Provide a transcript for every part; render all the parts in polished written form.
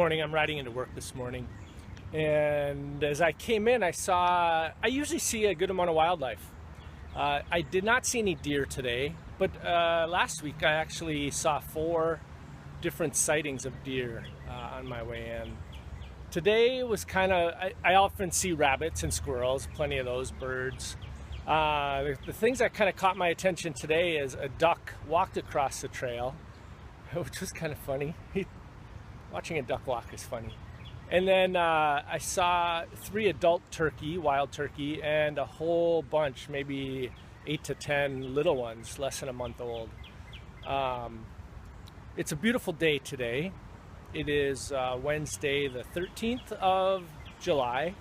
morning. I'm riding into work this morning, and as I came in, I usually see a good amount of wildlife. I did not see any deer today, but last week I actually saw 4 different sightings of deer on my way in. Today was kind of, I often see rabbits and squirrels, plenty of those, birds. The things that kind of caught my attention today is a duck walked across the trail, which was kind of funny. Watching a duck walk is funny. And then I saw 3 adult turkey, wild turkey, and a whole bunch, maybe 8 to 10 little ones, less than a month old. It's a beautiful day today. It is Wednesday, the 13th of July,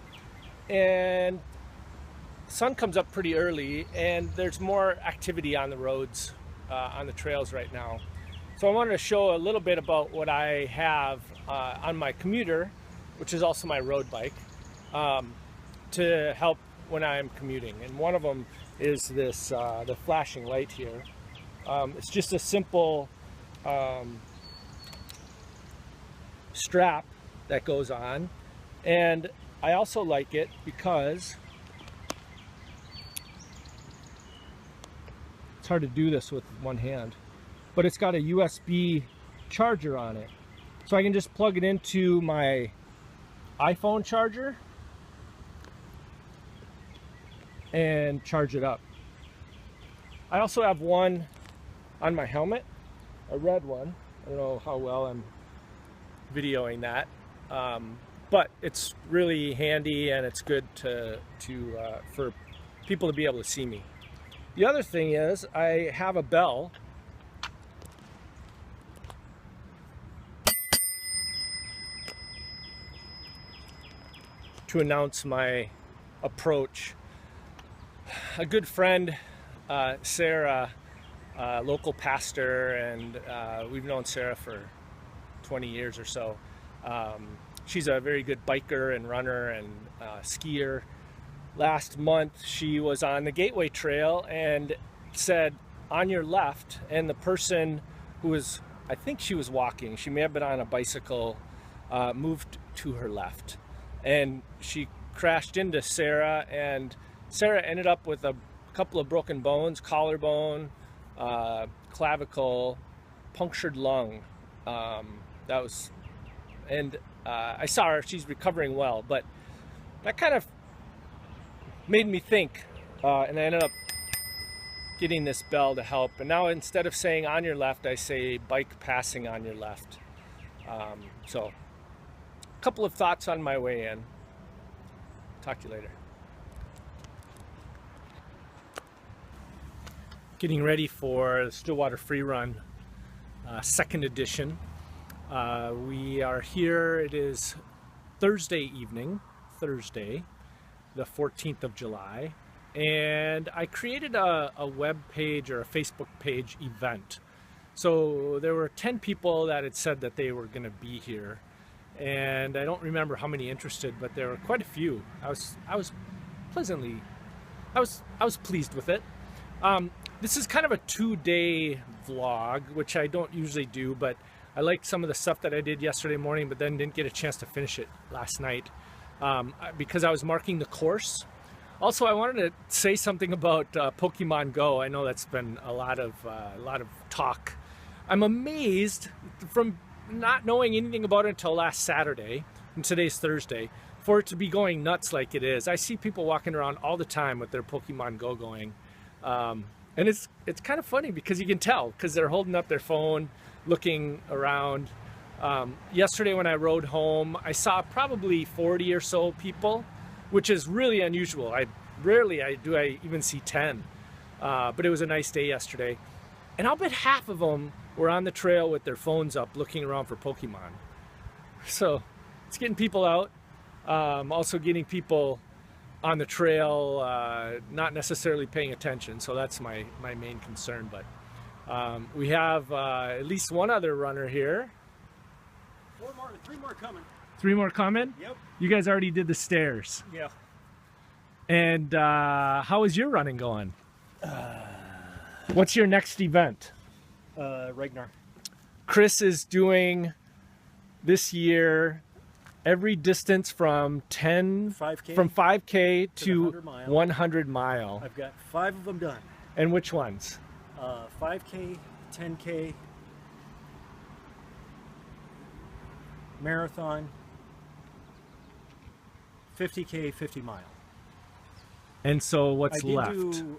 and the sun comes up pretty early, and there's more activity on the roads, on the trails right now. So I wanted to show a little bit about what I have on my commuter, which is also my road bike, to help when I'm commuting. And one of them is this, the flashing light here. It's just a simple strap that goes on. And I also like it because it's hard to do this with one hand, but it's got a USB charger on it. So I can just plug it into my iPhone charger and charge it up. I also have one on my helmet, a red one. I don't know how well I'm videoing that, but it's really handy, and it's good for people to be able to see me. The other thing is I have a bell to announce my approach. A good friend, Sarah, local pastor, and we've known Sarah for 20 years or so. She's a very good biker and runner and skier. Last month she was on the Gateway Trail and said, on your left, and the person who was, I think she was walking, she may have been on a bicycle, moved to her left. And she crashed into Sarah, and Sarah ended up with a couple of broken bones, collarbone, clavicle, punctured lung. I saw her, she's recovering well, but that kind of made me think, and I ended up getting this bell to help. And now instead of saying on your left, I say bike passing on your left. So a couple of thoughts on my way in. Talk to you later. Getting ready for the Stillwater Free Run, second edition. We are here, it is Thursday evening, Thursday, the 14th of July, and I created a web page or a Facebook page event. So there were 10 people that had said that they were going to be here, and I don't remember how many interested, but there were quite a few. I was pleased with it. This is kind of a 2-day vlog, which I don't usually do, but I liked some of the stuff that I did yesterday morning, but then didn't get a chance to finish it last night because I was marking the course. Also, I wanted to say something about Pokemon Go. I know that's been a lot of talk. I'm amazed, from not knowing anything about it until last Saturday, and today's Thursday, for it to be going nuts like it is. I see people walking around all the time with their Pokemon Go going. And it's kind of funny because you can tell, because they're holding up their phone, looking around. Yesterday when I rode home, I saw probably 40 or so people, which is really unusual. Rarely do I even see 10, but it was a nice day yesterday. And I'll bet half of them were on the trail with their phones up looking around for Pokemon. So it's getting people out, also getting people on the trail, not necessarily paying attention. So that's my main concern. But we have at least one other runner here. 3 more coming. 3 more coming? Yep. You guys already did the stairs. Yeah. And how is your running going? What's your next event? Ragnar. Chris is doing this year every distance from 5K? from 5K to 100 mile. 100 mile. I've got 5 of them done. And which ones? 5K, 10K, marathon, 50K, 50 mile. And so what's I did left? do,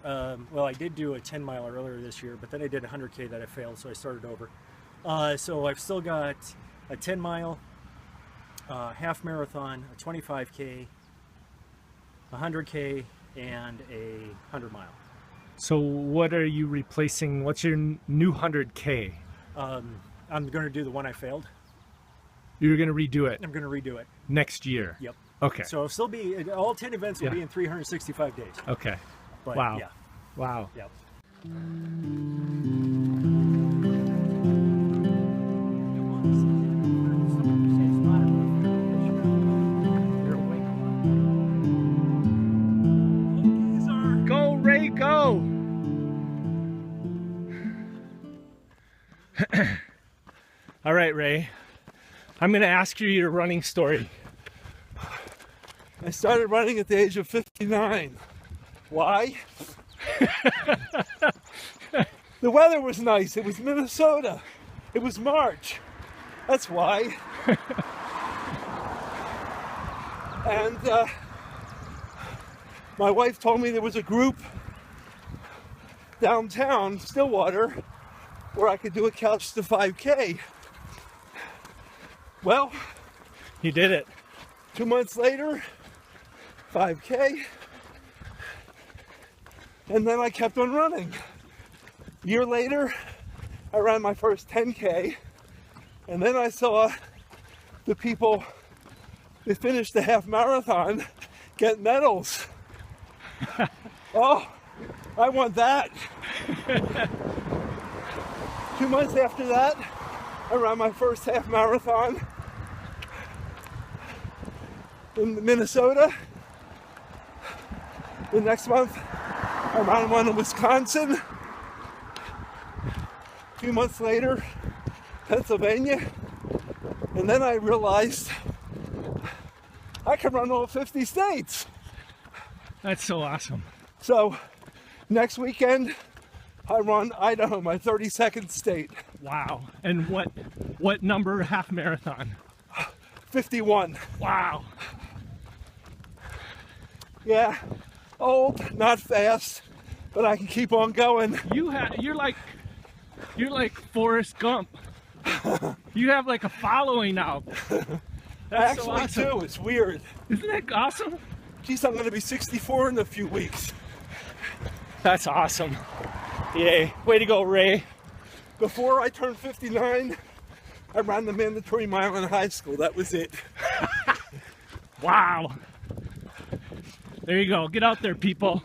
well, I did do a 10 mile earlier this year, but then I did a 100K that I failed, so I started over. So I've still got a 10 mile, half marathon, a 25K, a 100K, and a 100 mile. So what are you replacing? What's your new 100K? I'm going to do the one I failed. You're going to redo it I'm going to redo it. next year? Yep. Okay. So it'll still be, all 10 events will be in 365 days. Okay. But, Wow. Yeah. Wow. Yep. Go, Ray, go! All right, Ray. I'm going to ask you your running story. I started running at the age of 59. Why? The weather was nice. It was Minnesota. It was March. That's why. And my wife told me there was a group downtown, Stillwater, where I could do a couch to 5K. Well, You did it. 2 months later, 5K, and then I kept on running. A year later, I ran my first 10K, and then I saw the people that finished the half marathon get medals. Oh, I want that. 2 months after that, I ran my first half marathon in Minnesota. The next month, I ran one in Wisconsin. A few months later, Pennsylvania. And then I realized I can run all 50 states. That's so awesome. So next weekend, I run Idaho, my 32nd state. Wow. And what number half marathon? 51. Wow. Yeah, old, not fast, but I can keep on going. You're like Forrest Gump. You have like a following now. That's so Actually, awesome. too, it's weird. Isn't that awesome? Geez, I'm going to be 64 in a few weeks. That's awesome. Yay. Way to go, Ray. Before I turned 59, I ran the mandatory mile in high school. That was it. Wow. There you go. Get out there, people.